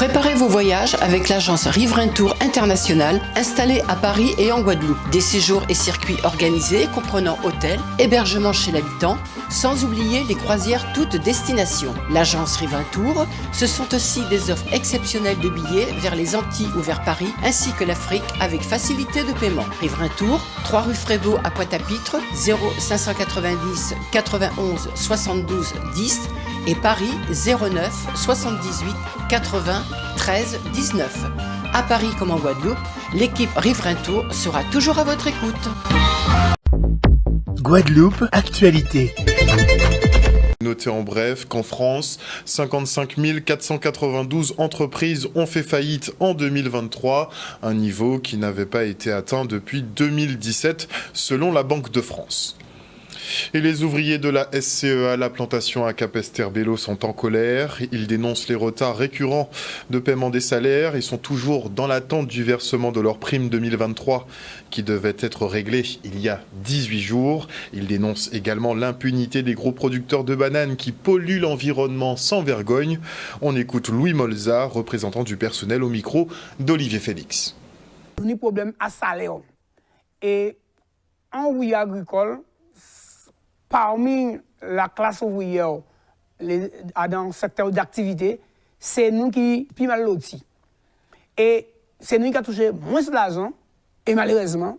Préparez vos voyages avec l'agence Riverain Tour International installée à Paris et en Guadeloupe. Des séjours et circuits organisés comprenant hôtel, hébergement chez l'habitant, sans oublier les croisières toutes destinations. L'agence Riverain Tour, ce sont aussi des offres exceptionnelles de billets vers les Antilles ou vers Paris, ainsi que l'Afrique avec facilité de paiement. Riverain Tour, 3 rue Frébeau à Pointe-à-Pitre, 0590 91 72 10 et Paris 09 78 80 13 19. À Paris comme en Guadeloupe, l'équipe Riverain Tour sera toujours à votre écoute. Guadeloupe, actualité. Notez en bref qu'en France, 55 492 entreprises ont fait faillite en 2023, un niveau qui n'avait pas été atteint depuis 2017 selon la Banque de France. Et les ouvriers de la SCEA, la plantation à Capesterre-Belle sont en colère. Ils dénoncent les retards récurrents de paiement des salaires et sont toujours dans l'attente du versement de leur prime 2023 qui devait être réglée il y a 18 jours. Ils dénoncent également l'impunité des gros producteurs de bananes qui polluent l'environnement sans vergogne. On écoute Louis Molza, représentant du personnel au micro d'Olivier Félix. On a un problème à salaire. Et en ouvrier agricole, parmi la classe ouvrière dans le secteur d'activité, c'est nous qui sommes mal lotis. Et c'est nous qui avons touché moins d'argent et malheureusement,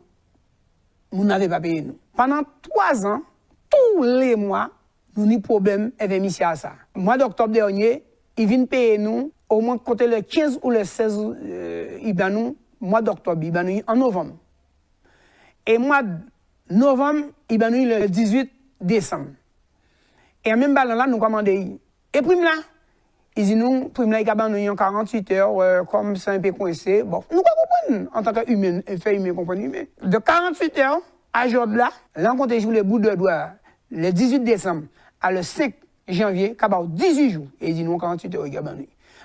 nous n'avons pas payé nous. Pendant 3 ans, tous les mois, nous avons des problèmes avec M. Assa. Le mois d'octobre dernier, il vient payer nous, au moins côté le 15 ou le 16, il va nous, mois d'octobre, il va nous en novembre. Et mois de novembre, il va nous le 18 décembre. Et en même ballon là, nous commandons. Et prime là, ils disent nous, prime là, il y a 48 heures, comme c'est un peu coincé. Bon, nous comprenons, en tant qu'humain, fait humain, comprenez, mais de 48 heures à jour là, là, on joue les bouts de doigts, le 18 décembre à le 5 janvier, il y a 18 jours. Et ils disent nous, 48 heures, il y a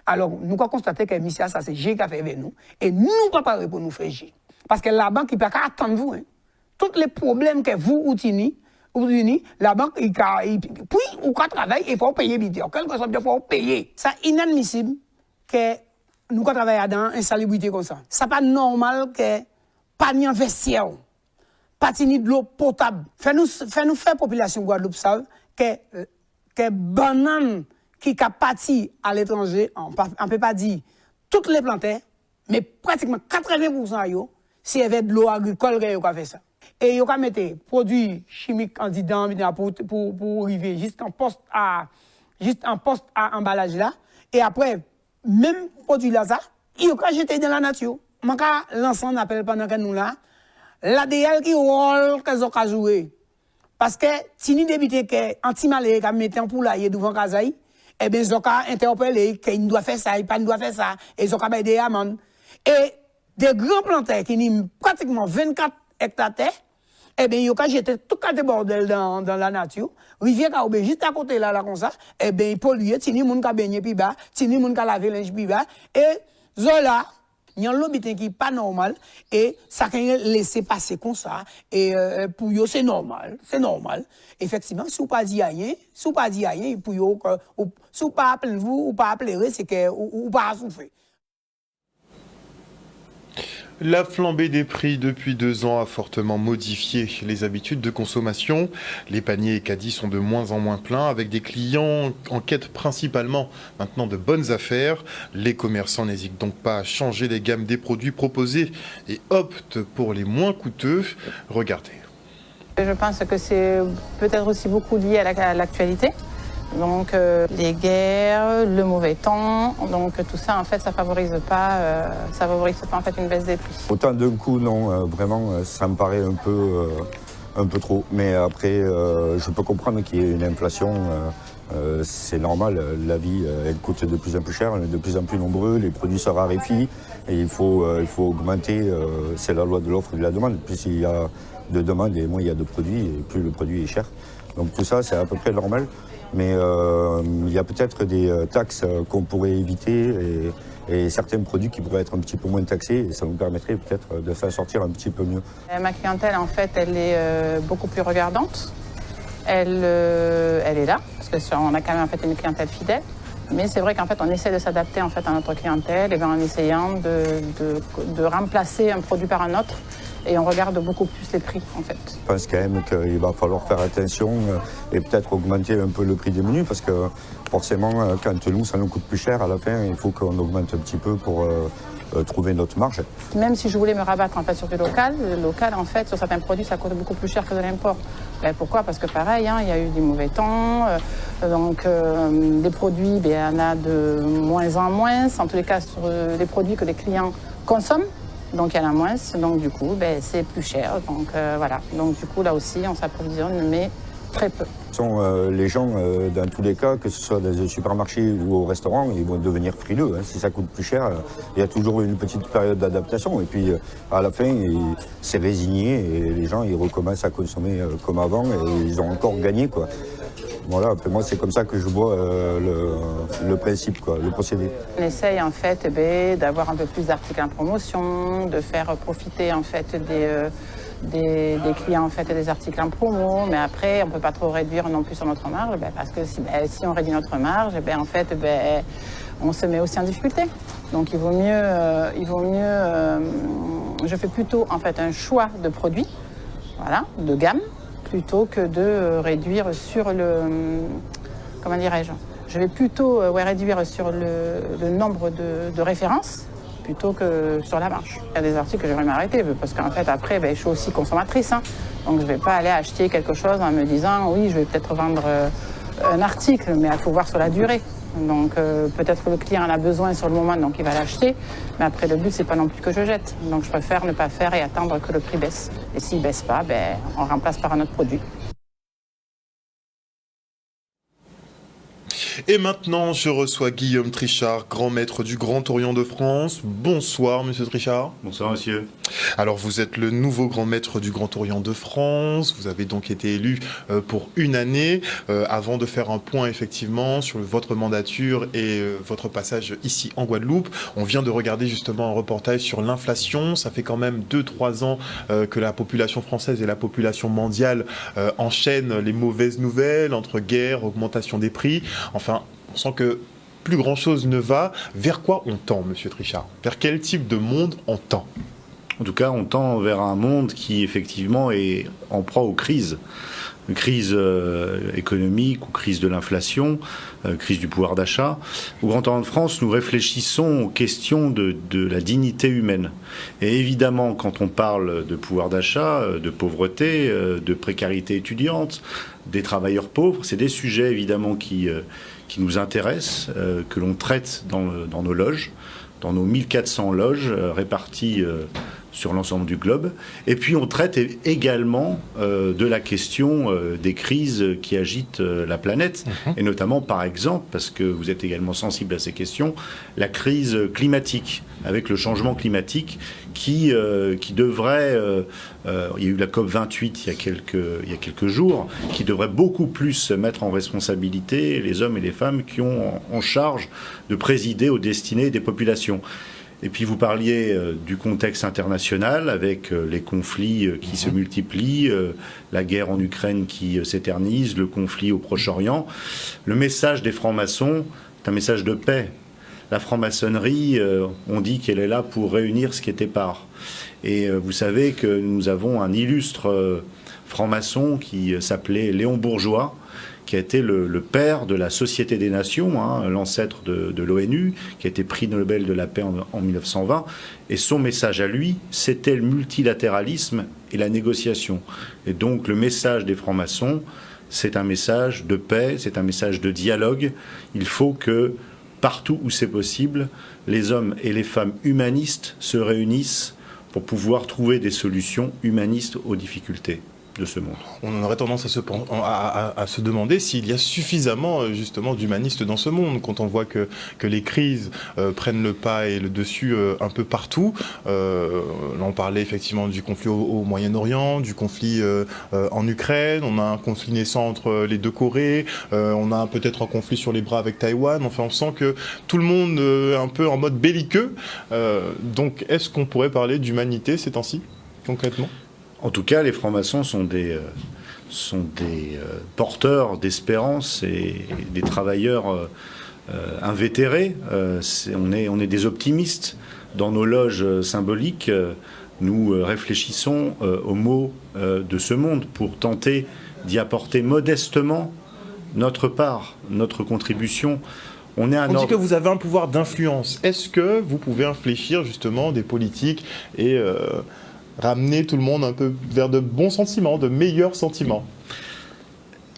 alors, nous avons constaté que Missia, ça c'est G qui a fait avec nous. Et nous, pas pareil pour nous faire G. Parce que la banque, il ne peut pas attendre vous. Hein. Tous les problèmes que vous utilisez, la banque, puis, ou quand travaille, il faut payer vite. Quelque chose, il faut payer. C'est inadmissible que nous travaillons dans une salubrité comme ça. C'est pas normal que pas ni un vestiaire, pas ni de l'eau potable. Fais-nous faire population Guadeloupe savent que banane qui a parti à l'étranger, on ne peut pas dire toutes les plantes, mais pratiquement 80% c'est avec de l'eau agricole qui a fait ça. Et ils ont mis des produits chimiques en dedans pour arriver juste en poste à emballage là. Et après, même produit là, ils ont jeté dans la nature. Je vais lancer un appel pendant que nous là. L'ADL qui rôle qu'ils ont joué. Parce que si nous débutons que anti-malais qui mettent en poulailler devant Kazaï, eh bien, ils ont interpellé qu'il doit faire ça, il ne doit pas faire ça, et ils ont des amendes. Et des grands planteurs qui ont pratiquement 24 hectares, eh bien, ils ont jeté tout le bordel dans la nature. Rivière Kaoubé, juste à côté là, comme ça, eh bien, ils polluent, si les gens ont baigné plus bas, si les gens ont lavé linge plus bas, et Zola, il y a un lobby qui n'est pas normal, et ça a laissé passer comme ça, et pour eux, c'est normal, Effectivement, si vous pas dit rien, pour eux, si vous pas appelez vous, ou pas appelez, c'est que vous pas souffrir. La flambée des prix depuis 2 ans a fortement modifié les habitudes de consommation. Les paniers et caddies sont de moins en moins pleins, avec des clients en quête principalement maintenant de bonnes affaires. Les commerçants n'hésitent donc pas à changer les gammes des produits proposés et optent pour les moins coûteux. Regardez. Je pense que c'est peut-être aussi beaucoup lié à l'actualité. Donc les guerres, le mauvais temps, donc tout ça en fait ça favorise pas en fait une baisse des prix. Autant d'un coup non, vraiment ça me paraît un peu trop. Mais après je peux comprendre qu'il y ait une inflation, c'est normal, la vie elle coûte de plus en plus cher, on est de plus en plus nombreux, les produits se raréfient et il faut augmenter, c'est la loi de l'offre et de la demande. Plus il y a de demande et moins il y a de produits et plus le produit est cher. Donc tout ça c'est à peu près normal. Mais il y a peut-être des taxes qu'on pourrait éviter et certains produits qui pourraient être un petit peu moins taxés et ça nous permettrait peut-être de s'en sortir un petit peu mieux. Ma clientèle en fait elle est beaucoup plus regardante, elle est là parce qu'on a quand même en fait une clientèle fidèle. Mais c'est vrai qu'en fait, on essaie de s'adapter en fait à notre clientèle en essayant de remplacer un produit par un autre. Et on regarde beaucoup plus les prix, en fait. Je pense quand même qu'il va falloir faire attention et peut-être augmenter un peu le prix des menus parce que forcément, quand nous, ça nous coûte plus cher, à la fin, il faut qu'on augmente un petit peu pour trouver notre marge. Même si je voulais me rabattre en fait sur du local, le local, en fait, sur certains produits, ça coûte beaucoup plus cher que de l'import. Ben, pourquoi? Parce que pareil, il y a eu du mauvais temps, des produits, il y en a de moins en moins, en tous les cas sur les produits que les clients consomment. Donc il y en a moins, donc du coup c'est plus cher. Donc voilà. Donc du coup là aussi on s'approvisionne mais très peu. Les gens, dans tous les cas, que ce soit dans un supermarché ou au restaurant, ils vont devenir frileux. Si ça coûte plus cher, il y a toujours une petite période d'adaptation. Et puis à la fin, c'est résigné et les gens ils recommencent à consommer comme avant et ils ont encore gagné, quoi. Voilà, moi c'est comme ça que je vois le principe, quoi, le procédé. On essaye en fait d'avoir un peu plus d'articles en promotion, de faire profiter en fait des clients en fait des articles en promo, mais après on ne peut pas trop réduire non plus sur notre marge, parce que si on réduit notre marge, en fait on se met aussi en difficulté. Donc il vaut mieux je fais plutôt en fait un choix de produits, voilà, de gamme, plutôt que de réduire sur comment dirais-je, je vais plutôt réduire sur le nombre de références plutôt que sur la marge. Il y a des articles que j'aimerais m'arrêter parce qu'en fait après je suis aussi consommatrice, donc je ne vais pas aller acheter quelque chose en me disant oui je vais peut-être vendre un article, mais il faut voir sur la durée. Donc peut-être que le client en a besoin sur le moment, donc il va l'acheter, mais après le but c'est pas non plus que je jette. Donc je préfère ne pas faire et attendre que le prix baisse. Et s'il baisse pas, on remplace par un autre produit. Et maintenant, je reçois Guillaume Trichard, grand maître du Grand Orient de France. Bonsoir, monsieur Trichard. Bonsoir, monsieur. Alors, vous êtes le nouveau grand maître du Grand Orient de France. Vous avez donc été élu pour une année. Avant de faire un point, effectivement, sur votre mandature et votre passage ici en Guadeloupe, on vient de regarder justement un reportage sur l'inflation. Ça fait quand même 2-3 ans que la population française et la population mondiale enchaînent les mauvaises nouvelles entre guerre, augmentation des prix. Enfin, on sent que plus grand-chose ne va. Vers quoi on tend, monsieur Trichard? Vers quel type de monde on tend? En tout cas, on tend vers un monde qui, effectivement, est en proie aux crises. Une crise économique ou crise de l'inflation, crise du pouvoir d'achat. Au Grand Orient de France, nous réfléchissons aux questions de la dignité humaine. Et évidemment, quand on parle de pouvoir d'achat, de pauvreté, de précarité étudiante, des travailleurs pauvres, c'est des sujets évidemment qui nous intéressent, que l'on traite dans nos loges, dans nos 1400 loges réparties sur l'ensemble du globe. Et puis on traite également de la question des crises qui agitent la planète, et notamment par exemple, parce que vous êtes également sensible à ces questions, la crise climatique, avec le changement climatique qui devrait, il y a eu la COP28 il y a quelques jours, qui devrait beaucoup plus mettre en responsabilité les hommes et les femmes qui ont en charge de présider aux destinées des populations. Et puis vous parliez du contexte international avec les conflits qui se multiplient, la guerre en Ukraine qui s'éternise, le conflit au Proche-Orient. Le message des francs-maçons est un message de paix. La franc-maçonnerie, on dit qu'elle est là pour réunir ce qui est épars. Et vous savez que nous avons un illustre franc-maçon qui s'appelait Léon Bourgeois, qui a été le père de la Société des Nations, l'ancêtre de l'ONU, qui a été prix Nobel de la paix en 1920. Et son message à lui, c'était le multilatéralisme et la négociation. Et donc le message des francs-maçons, c'est un message de paix, c'est un message de dialogue. Il faut que partout où c'est possible, les hommes et les femmes humanistes se réunissent pour pouvoir trouver des solutions humanistes aux difficultés de ce monde. On aurait tendance à se demander s'il y a suffisamment justement d'humanistes dans ce monde, quand on voit que les crises prennent le pas et le dessus un peu partout. On parlait effectivement du conflit au Moyen-Orient, du conflit en Ukraine, on a un conflit naissant entre les deux Corées, on a peut-être un conflit sur les bras avec Taïwan. Enfin, on sent que tout le monde est un peu en mode belliqueux. Donc, est-ce qu'on pourrait parler d'humanité ces temps-ci, concrètement ? En tout cas, les francs-maçons sont des porteurs d'espérance et des travailleurs invétérés. On est des optimistes. Dans nos loges symboliques, nous réfléchissons aux maux de ce monde pour tenter d'y apporter modestement notre part, notre contribution. On dit que vous avez un pouvoir d'influence. Est-ce que vous pouvez infléchir justement des politiques et ramener tout le monde un peu vers de bons sentiments, de meilleurs sentiments?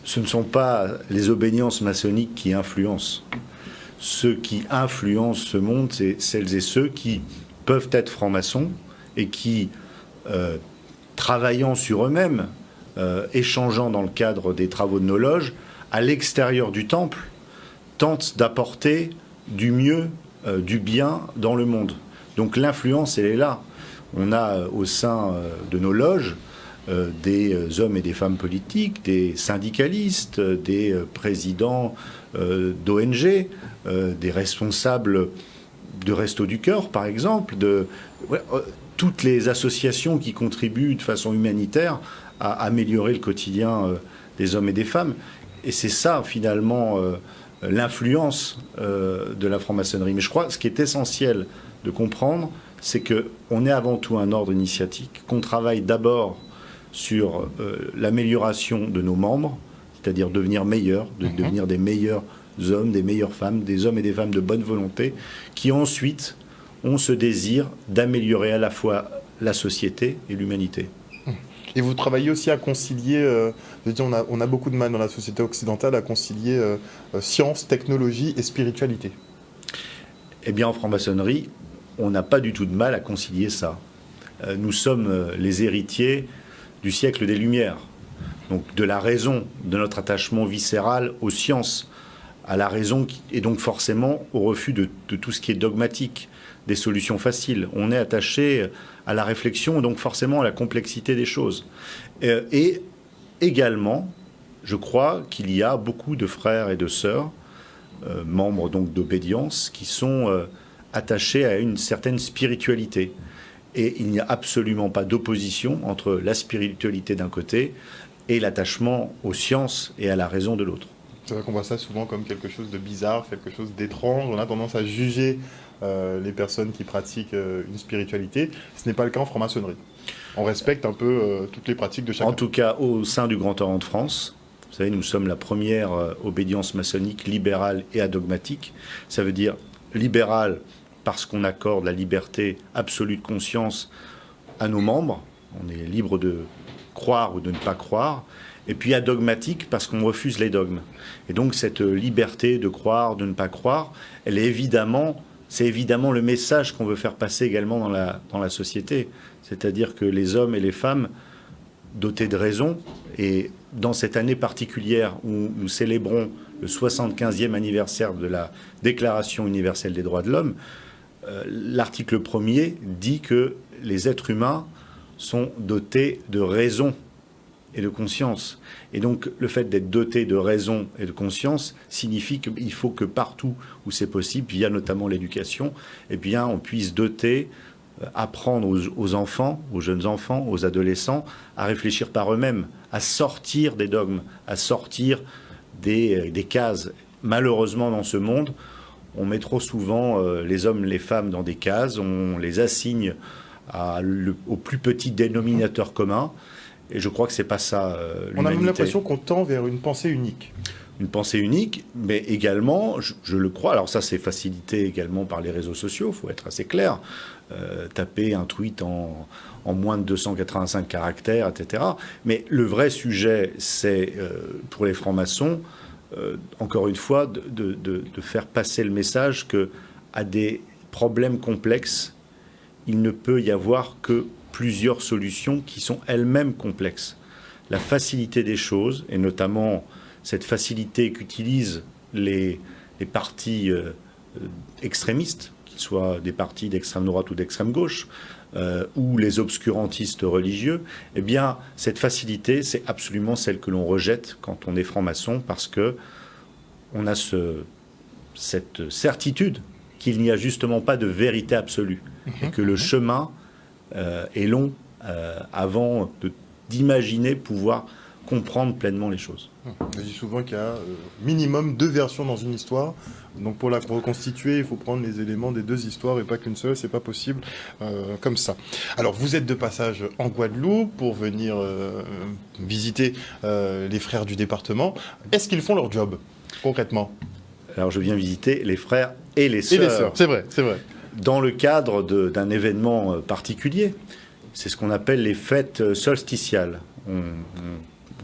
Ce ne sont pas les obédiences maçonniques qui influencent. Ceux qui influencent ce monde, c'est celles et ceux qui peuvent être francs-maçons et qui, travaillant sur eux-mêmes, échangeant dans le cadre des travaux de nos loges, à l'extérieur du temple, tentent d'apporter du mieux, du bien dans le monde. Donc l'influence, elle est là. On a au sein de nos loges des hommes et des femmes politiques, des syndicalistes, des présidents d'ONG, des responsables de Restos du Cœur, par exemple, toutes les associations qui contribuent de façon humanitaire à améliorer le quotidien des hommes et des femmes. Et c'est ça, finalement, l'influence de la franc-maçonnerie. Mais je crois que ce qui est essentiel de comprendre, c'est qu'on est avant tout un ordre initiatique, qu'on travaille d'abord sur l'amélioration de nos membres, c'est-à-dire devenir meilleurs, devenir des meilleurs hommes, des meilleures femmes, des hommes et des femmes de bonne volonté, qui ensuite ont ce désir d'améliorer à la fois la société et l'humanité. Et vous travaillez aussi à concilier, on a beaucoup de mal dans la société occidentale à concilier science, technologie et spiritualité. Eh bien, en franc-maçonnerie, on n'a pas du tout de mal à concilier ça. Nous sommes les héritiers du siècle des Lumières, donc de la raison, de notre attachement viscéral aux sciences, à la raison et donc forcément au refus de tout ce qui est dogmatique, des solutions faciles. On est attaché à la réflexion et donc forcément à la complexité des choses. Et également, je crois qu'il y a beaucoup de frères et de sœurs, membres donc d'obédience, qui sont attachés à une certaine spiritualité. Et il n'y a absolument pas d'opposition entre la spiritualité d'un côté et l'attachement aux sciences et à la raison de l'autre. C'est vrai qu'on voit ça souvent comme quelque chose de bizarre, quelque chose d'étrange. On a tendance à juger les personnes qui pratiquent une spiritualité. Ce n'est pas le cas en franc-maçonnerie. On respecte un peu toutes les pratiques de chacun. En tout cas, au sein du Grand Orient de France, vous savez, nous sommes la première obédience maçonnique libérale et adogmatique. Ça veut dire libérale parce qu'on accorde la liberté absolue de conscience à nos membres. On est libre de croire ou de ne pas croire. Et puis adogmatique parce qu'on refuse les dogmes. Et donc cette liberté de croire, de ne pas croire, elle est c'est évidemment le message qu'on veut faire passer également dans la société. C'est-à-dire que les hommes et les femmes dotés de raison, et dans cette année particulière où nous célébrons le 75e anniversaire de la Déclaration universelle des droits de l'homme, l'article 1er dit que les êtres humains sont dotés de raison et de conscience. Et donc, le fait d'être doté de raison et de conscience signifie qu'il faut que partout où c'est possible, via notamment l'éducation, eh bien, on puisse doter, apprendre aux enfants, aux jeunes enfants, aux adolescents, à réfléchir par eux-mêmes, à sortir des dogmes, à sortir des cases. Malheureusement, dans ce monde, on met trop souvent les hommes, les femmes dans des cases, on les assigne au plus petit dénominateur commun. Et je crois que c'est pas ça l'humanité. On a même l'impression qu'on tend vers une pensée unique. Une pensée unique, mais également, je le crois, alors ça c'est facilité également par les réseaux sociaux, il faut être assez clair. Taper un tweet en moins de 285 caractères, etc. Mais le vrai sujet, c'est pour les francs-maçons, encore une fois, de faire passer le message qu'à des problèmes complexes, il ne peut y avoir que plusieurs solutions qui sont elles-mêmes complexes. La facilité des choses, et notamment cette facilité qu'utilisent les partis extrémistes, qu'ils soient des partis d'extrême droite ou d'extrême gauche, ou les obscurantistes religieux, eh bien, cette facilité, c'est absolument celle que l'on rejette quand on est franc-maçon, parce que on a cette certitude qu'il n'y a justement pas de vérité absolue, et que le chemin est long avant d'imaginer pouvoir comprendre pleinement les choses. On dit souvent qu'il y a minimum 2 versions dans une histoire. Donc pour la reconstituer, il faut prendre les éléments des 2 histoires et pas qu'une seule. C'est pas possible comme ça. Alors vous êtes de passage en Guadeloupe pour venir visiter les frères du département. Est-ce qu'ils font leur job concrètement? Alors je viens visiter les frères et les sœurs. Et les sœurs, c'est vrai, c'est vrai. Dans le cadre d'un événement particulier. C'est ce qu'on appelle les fêtes solsticiales. On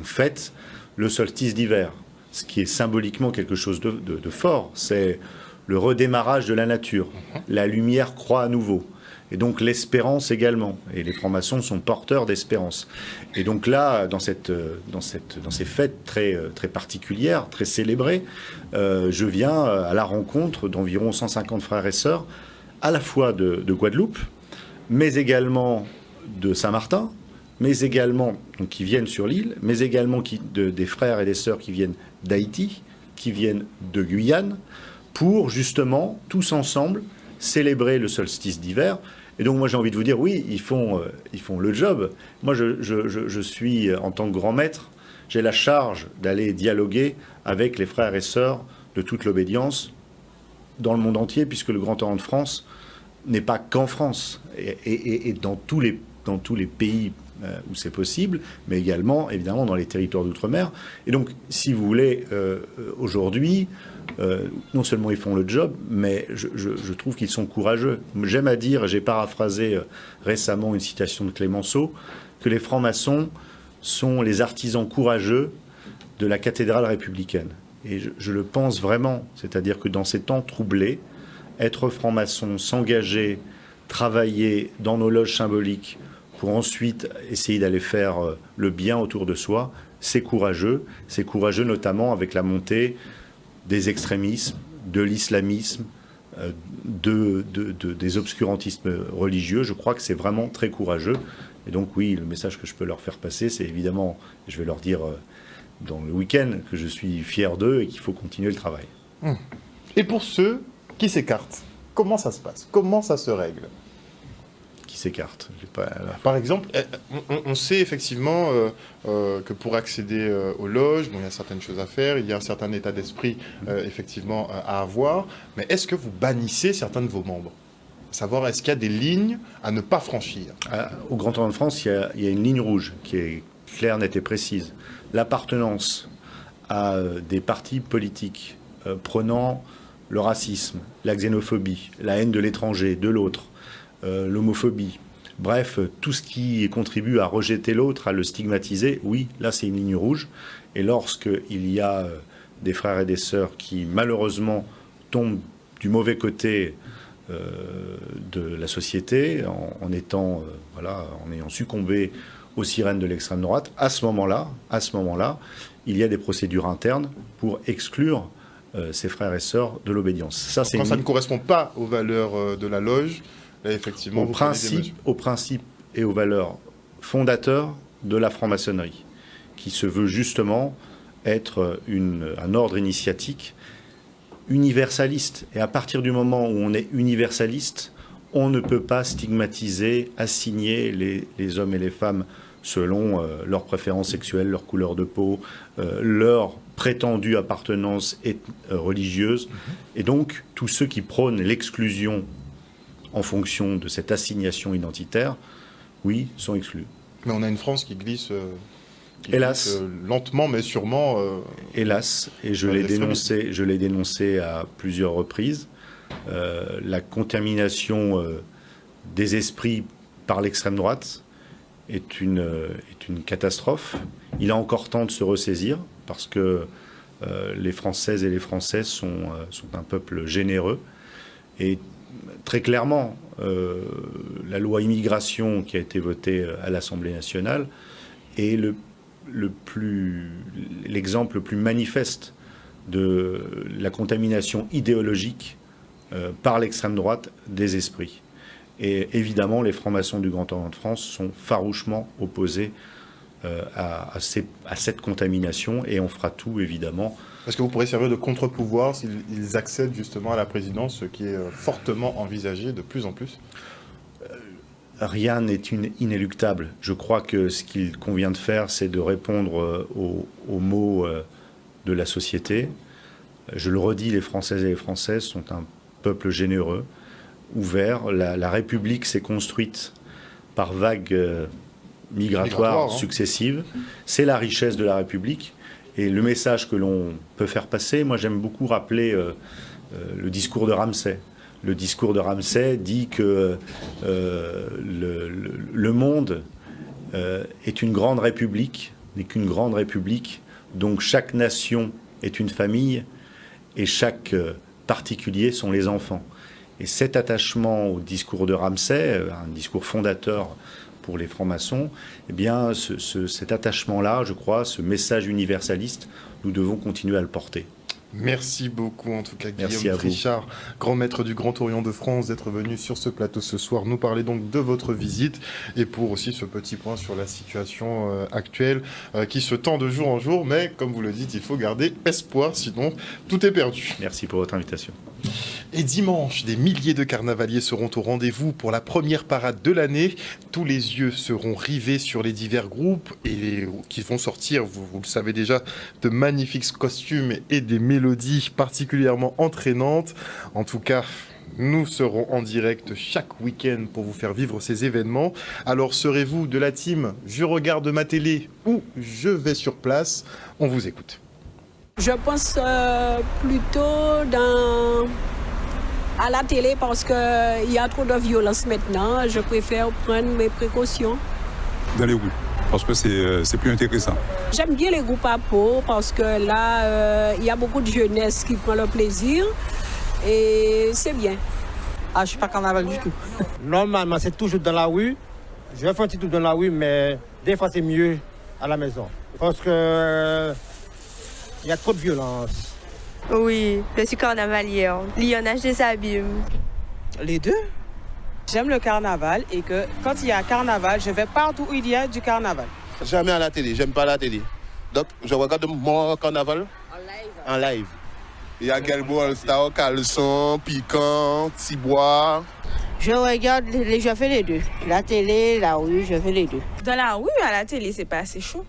fête le solstice d'hiver, ce qui est symboliquement quelque chose de fort. C'est le redémarrage de la nature. La lumière croît à nouveau. Et donc l'espérance également. Et les francs-maçons sont porteurs d'espérance. Et donc là, dans ces fêtes très particulières, très célébrées, je viens à la rencontre d'environ 150 frères et sœurs, à la fois de Guadeloupe, mais également de Saint-Martin, mais également donc, qui viennent sur l'île, mais également des frères et des sœurs qui viennent d'Haïti, qui viennent de Guyane, pour justement, tous ensemble, célébrer le solstice d'hiver. Et donc moi j'ai envie de vous dire, oui, ils font le job. Moi je suis, en tant que grand maître, j'ai la charge d'aller dialoguer avec les frères et sœurs de toute l'obédience dans le monde entier, puisque le Grand Orient de France n'est pas qu'en France, et dans tous les pays où c'est possible, mais également, évidemment, dans les territoires d'outre-mer. Et donc, si vous voulez, aujourd'hui, non seulement ils font le job, mais je trouve qu'ils sont courageux. J'aime à dire, j'ai paraphrasé récemment une citation de Clémenceau, que les francs-maçons sont les artisans courageux de la cathédrale républicaine. Et je le pense vraiment, c'est-à-dire que dans ces temps troublés, être franc-maçon, s'engager, travailler dans nos loges symboliques pour ensuite essayer d'aller faire le bien autour de soi, c'est courageux. C'est courageux notamment avec la montée des extrémismes, de l'islamisme, des obscurantismes religieux. Je crois que c'est vraiment très courageux. Et donc oui, le message que je peux leur faire passer, c'est évidemment, je vais leur dire dans le week-end que je suis fier d'eux et qu'il faut continuer le travail. Et pour ceux qui s'écartent, comment ça se passe? Comment ça se règle? Qui s'écartent. Par exemple, on sait effectivement que pour accéder aux loges, bon, il y a certaines choses à faire, il y a un certain état d'esprit effectivement à avoir, mais est-ce que vous bannissez certains de vos membres? Savoir, est-ce qu'il y a des lignes à ne pas franchir? Au Grand Orient de France, il y a une ligne rouge qui est claire, nette et précise. L'appartenance à des partis politiques prônant le racisme, la xénophobie, la haine de l'étranger, de l'autre, l'homophobie, bref, tout ce qui contribue à rejeter l'autre, à le stigmatiser, oui, là c'est une ligne rouge. Et lorsqu'il y a des frères et des sœurs qui malheureusement tombent du mauvais côté de la société, en ayant succombé aux sirènes de l'extrême droite, à ce moment-là, il y a des procédures internes pour exclure ses frères et sœurs de l'obédience. Ça ne correspond pas aux valeurs de la loge, là, effectivement, au principe et aux valeurs fondateurs de la franc-maçonnerie, qui se veut justement être un ordre initiatique universaliste. Et à partir du moment où on est universaliste, on ne peut pas stigmatiser, assigner les hommes et les femmes selon leurs préférences sexuelles, leur couleur de peau, leur prétendue appartenance religieuse. Et donc, tous ceux qui prônent l'exclusion en fonction de cette assignation identitaire, oui, sont exclus. Mais on a une France qui glisse... Hélas. Lentement, mais sûrement... Hélas, et je l'ai dénoncé à plusieurs reprises, la contamination des esprits par l'extrême droite est une catastrophe. Il a encore temps de se ressaisir, parce que les Françaises et les Français sont un peuple généreux. Et très clairement, la loi immigration qui a été votée à l'Assemblée nationale est l'exemple le plus manifeste de la contamination idéologique par l'extrême droite des esprits. Et évidemment, les francs-maçons du Grand Orient de France sont farouchement opposés à cette contamination, et on fera tout, évidemment. Est-ce que vous pourrez servir de contre-pouvoir s'ils accèdent justement à la présidence, ce qui est fortement envisagé de plus en plus? rien n'est inéluctable. Je crois que ce qu'il convient de faire, c'est de répondre aux maux de la société. Je le redis, les Françaises et les Français sont un peuple généreux, ouvert. La République s'est construite par vagues migratoires successives. C'est la richesse de la République. Et le message que l'on peut faire passer, moi j'aime beaucoup rappeler le discours de Ramsay. Le discours de Ramsay dit que le monde est une grande république, n'est qu'une grande république, donc chaque nation est une famille et chaque particulier sont les enfants. Et cet attachement au discours de Ramsay, un discours fondateur pour les francs-maçons, eh bien cet attachement-là, je crois, ce message universaliste, nous devons continuer à le porter. Merci beaucoup en tout cas Guillaume Trichard, grand maître du Grand Orient de France, d'être venu sur ce plateau ce soir nous parler donc de votre visite et pour aussi ce petit point sur la situation actuelle qui se tend de jour en jour, mais comme vous le dites, il faut garder espoir, sinon tout est perdu. Merci pour votre invitation. Et dimanche, des milliers de carnavaliers seront au rendez-vous pour la première parade de l'année. Tous les yeux seront rivés sur les divers groupes et qui vont sortir, vous le savez déjà, de magnifiques costumes et des mélodies particulièrement entraînantes. En tout cas, nous serons en direct chaque week-end pour vous faire vivre ces événements. Alors serez-vous de la team « Je regarde ma télé » ou « Je vais sur place » ? On vous écoute. Je pense plutôt à la télé parce qu'il y a trop de violence maintenant. Je préfère prendre mes précautions. Dans les rues, parce que c'est plus intéressant. J'aime bien les groupes à peau parce que là, il y a beaucoup de jeunesse qui prend le plaisir et c'est bien. Ah, je ne suis pas carnaval du tout. Normalement, c'est toujours dans la rue. Je vais faire un petit tour dans la rue, mais des fois, c'est mieux à la maison. Parce que il y a trop de violence. Oui, je suis carnavalière. Lionnage des abîmes. Les deux. J'aime le carnaval et que quand il y a carnaval, je vais partout où il y a du carnaval. Jamais à la télé, j'aime pas la télé. Donc je regarde mon carnaval en live. Il y a quel beau star, caleçon, piquant, ciboire. Je regarde, je fais les deux. La télé, la rue, je fais les deux. Dans la rue, à la télé, c'est pas assez chaud.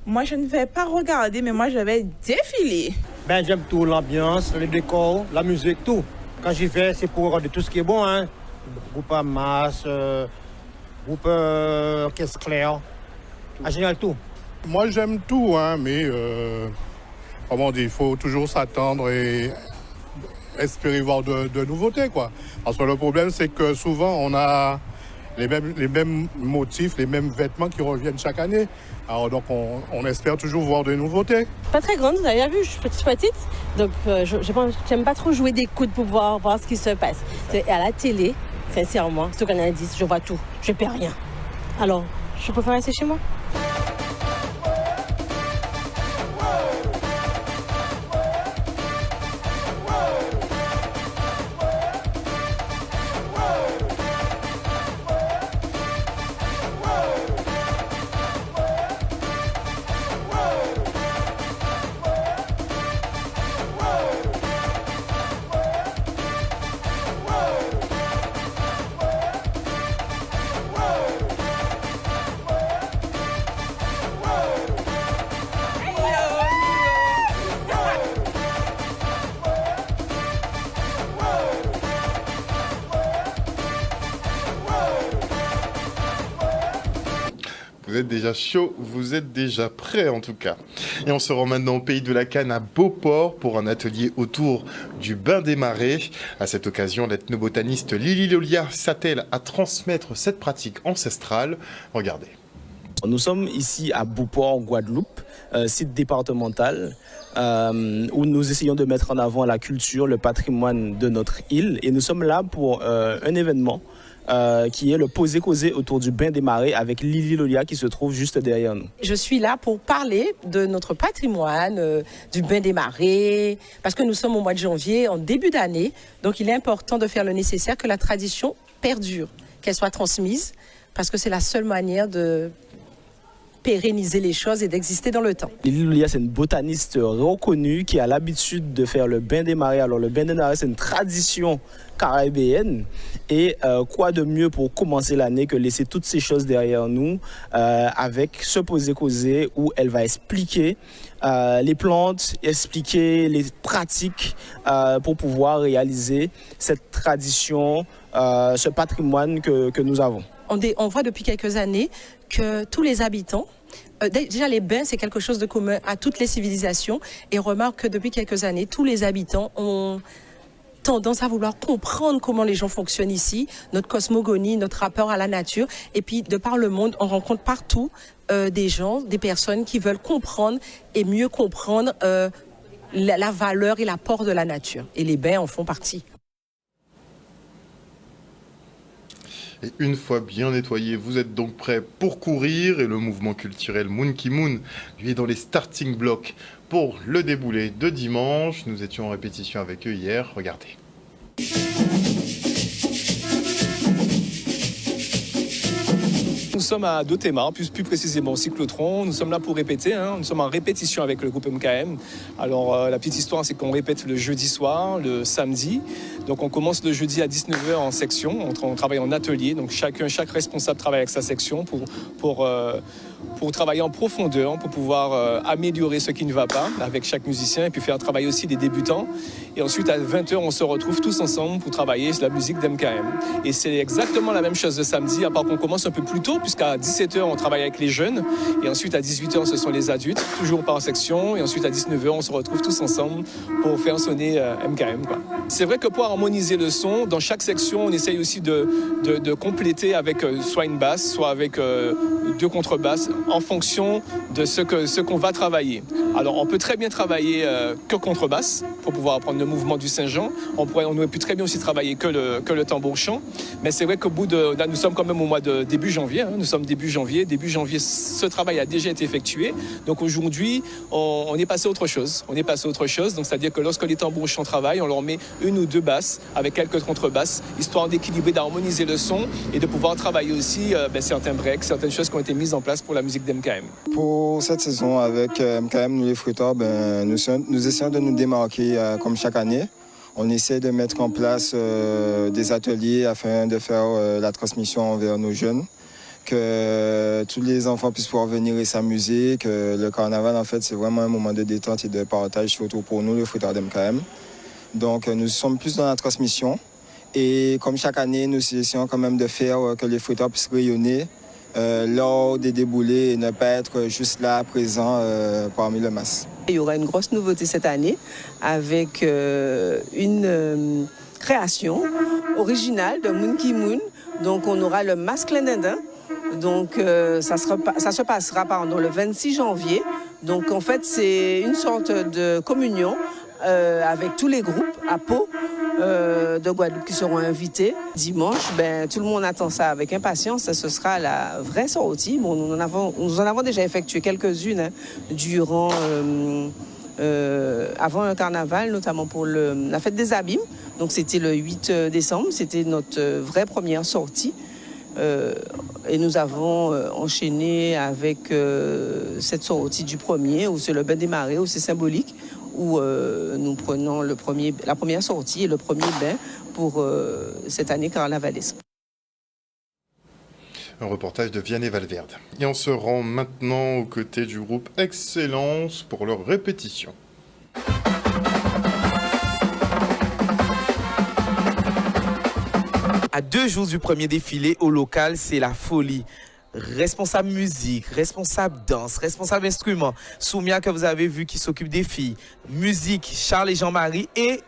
Moi, je ne vais pas regarder, mais moi, je vais défiler. Ben, j'aime tout, l'ambiance, les décors, la musique, tout. Quand j'y vais, c'est pour regarder tout ce qui est bon, hein. Groupe à masse, groupe caisse claire. En général, tout. Moi, j'aime tout, hein, mais comment dire, il faut toujours s'attendre et espérer voir de nouveautés, quoi. Parce que le problème, c'est que souvent, on a les mêmes motifs, les mêmes vêtements qui reviennent chaque année. Alors donc on espère toujours voir des nouveautés. Pas très grande, vous avez vu, je suis petite. Donc j'aime pas trop jouer des coudes pour voir ce qui se passe. À la télé, sincèrement, sur Canal 10, je vois tout. Je perds rien. Alors, je préfère rester chez moi. Vous êtes déjà chaud, vous êtes déjà prêt en tout cas. Et on se rend maintenant au pays de la Canne à Beauport pour un atelier autour du bain des marais. À cette occasion, l'ethnobotaniste Lily Lolia s'attelle à transmettre cette pratique ancestrale. Regardez. Nous sommes ici à Beauport, en Guadeloupe, site départemental, où nous essayons de mettre en avant la culture, le patrimoine de notre île. Et nous sommes là pour un événement qui est le poser-causer autour du bain des marais avec Lily Lolia qui se trouve juste derrière nous. Je suis là pour parler de notre patrimoine, du bain des marais, parce que nous sommes au mois de janvier, en début d'année, donc il est important de faire le nécessaire que la tradition perdure, qu'elle soit transmise, parce que c'est la seule manière de pérenniser les choses et d'exister dans le temps. Lily Loulia, c'est une botaniste reconnue qui a l'habitude de faire le bain des marées. Alors le bain des marées, c'est une tradition caribéenne. Et quoi de mieux pour commencer l'année que laisser toutes ces choses derrière nous avec Se poser causer, où elle va expliquer les plantes, expliquer les pratiques pour pouvoir réaliser cette tradition, ce patrimoine que nous avons. On voit depuis quelques années que tous les habitants, déjà les bains c'est quelque chose de commun à toutes les civilisations, et remarque que depuis quelques années tous les habitants ont tendance à vouloir comprendre comment les gens fonctionnent ici, notre cosmogonie, notre rapport à la nature, et puis de par le monde on rencontre partout des gens, des personnes qui veulent comprendre et mieux comprendre la valeur et l'apport de la nature, et les bains en font partie. Et une fois bien nettoyé, vous êtes donc prêts pour courir. Et le mouvement culturel Monkey Moon, lui, est dans les starting blocks pour le déboulé de dimanche. Nous étions en répétition avec eux hier. Regardez. Nous sommes à Dotema, plus précisément au cyclotron. Nous sommes là pour répéter. Nous sommes en répétition avec le groupe MKM. Alors la petite histoire, c'est qu'on répète le jeudi soir, le samedi. Donc on commence le jeudi à 19h en section. On travaille en atelier. Donc chaque responsable travaille avec sa section pour travailler en profondeur, pour pouvoir améliorer ce qui ne va pas avec chaque musicien et puis faire travailler aussi des débutants. Et ensuite à 20h, on se retrouve tous ensemble pour travailler sur la musique d'MKM. Et c'est exactement la même chose le samedi, à part qu'on commence un peu plus tôt, puisqu'à 17h, on travaille avec les jeunes. Et ensuite, à 18h, ce sont les adultes, toujours par section. Et ensuite, à 19h, on se retrouve tous ensemble pour faire sonner MKM, quoi. C'est vrai que pour harmoniser le son, dans chaque section, on essaye aussi de compléter avec soit une basse, soit avec deux contrebasses, en fonction de ce qu'on va travailler. Alors, on peut très bien travailler que contrebasse, pour pouvoir apprendre le mouvement du Saint-Jean. On aurait pu très bien aussi travailler que le tambour-chant. Mais c'est vrai qu'au bout de... Là, nous sommes quand même au mois de début janvier. Nous sommes début janvier. Début janvier, ce travail a déjà été effectué. Donc aujourd'hui, on est passé à autre chose. Donc c'est-à-dire que lorsque les tambours-chants travaillent, on leur met une ou deux basses avec quelques contrebasses, histoire d'équilibrer, d'harmoniser le son et de pouvoir travailler aussi certains breaks, certaines choses qui ont été mises en place pour la musique d'MKM. Pour cette saison, avec MKM, nous les fruiteurs, nous essayons de nous démarquer comme chaque année. On essaie de mettre en place des ateliers afin de faire la transmission envers nos jeunes, que tous les enfants puissent pouvoir venir et s'amuser, que le carnaval, en fait, c'est vraiment un moment de détente et de partage, surtout pour nous, les fruiteurs d'MKM. Donc, nous sommes plus dans la transmission. Et comme chaque année, nous essayons quand même de faire que les fruiteurs puissent rayonner lors des déboulés et ne pas être juste là, présent parmi le masse. Il y aura une grosse nouveauté cette année avec une création originale de Monkey Moon. Donc on aura le masque indien. Donc ça se passera le 26 janvier. Donc en fait c'est une sorte de communion avec tous les groupes à Pau de Guadeloupe qui seront invités. Dimanche, tout le monde attend ça avec impatience. Ce sera la vraie sortie. Bon, nous en avons déjà effectué quelques-unes durant, avant le carnaval, notamment pour la fête des abîmes. Donc c'était le 8 décembre, c'était notre vraie première sortie. Et nous avons enchaîné avec cette sortie du premier, où c'est le bain des marées, où c'est symbolique, où nous prenons la première sortie et le premier bain pour cette année carnavalesque. Un reportage de Vianney Valverde. Et on se rend maintenant aux côtés du groupe Excellence pour leur répétition. À 2 jours du premier défilé au local, c'est la folie. Responsable musique, responsable danse, responsable instrument, Soumia que vous avez vu qui s'occupe des filles, musique, Charles et Jean-Marie et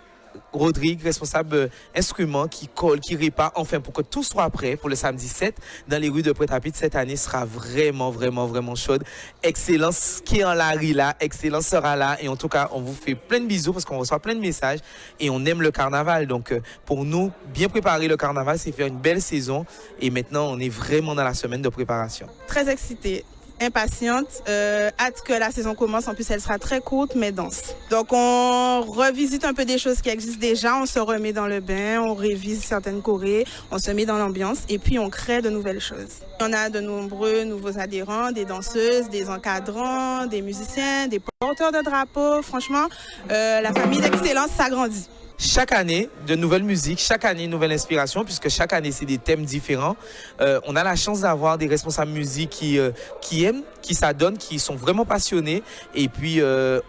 Rodrigue, responsable instrument qui colle, qui répare, enfin pour que tout soit prêt pour le samedi 7 dans les rues de Pointe-à-Pitre. Cette année sera vraiment chaude. Excellence qui est en la rue là, Excellence sera là et en tout cas on vous fait plein de bisous parce qu'on reçoit plein de messages et on aime le carnaval. Donc pour nous, bien préparer le carnaval, c'est faire une belle saison et maintenant on est vraiment dans la semaine de préparation. Très excitée. impatiente, hâte que la saison commence. En plus, elle sera très courte, mais dense. Donc, on revisite un peu des choses qui existent déjà. On se remet dans le bain, on révise certaines chorés, on se met dans l'ambiance et puis on crée de nouvelles choses. On a de nombreux nouveaux adhérents, des danseuses, des encadrants, des musiciens, des porteurs de drapeaux. Franchement, la famille d'excellence s'agrandit. Chaque année, de nouvelles musiques, chaque année, une nouvelle inspiration, puisque chaque année, c'est des thèmes différents. On a la chance d'avoir des responsables musique qui aiment, qui s'adonnent, qui sont vraiment passionnés. Et puis,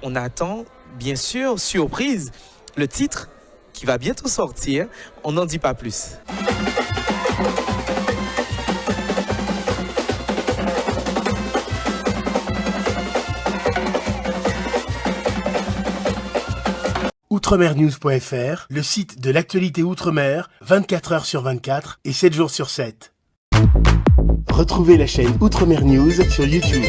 on attend, bien sûr, surprise, le titre qui va bientôt sortir. On n'en dit pas plus. Outremernews.fr, le site de l'actualité Outre-mer, 24 heures sur 24 et 7 jours sur 7. Retrouvez la chaîne Outremer News sur YouTube.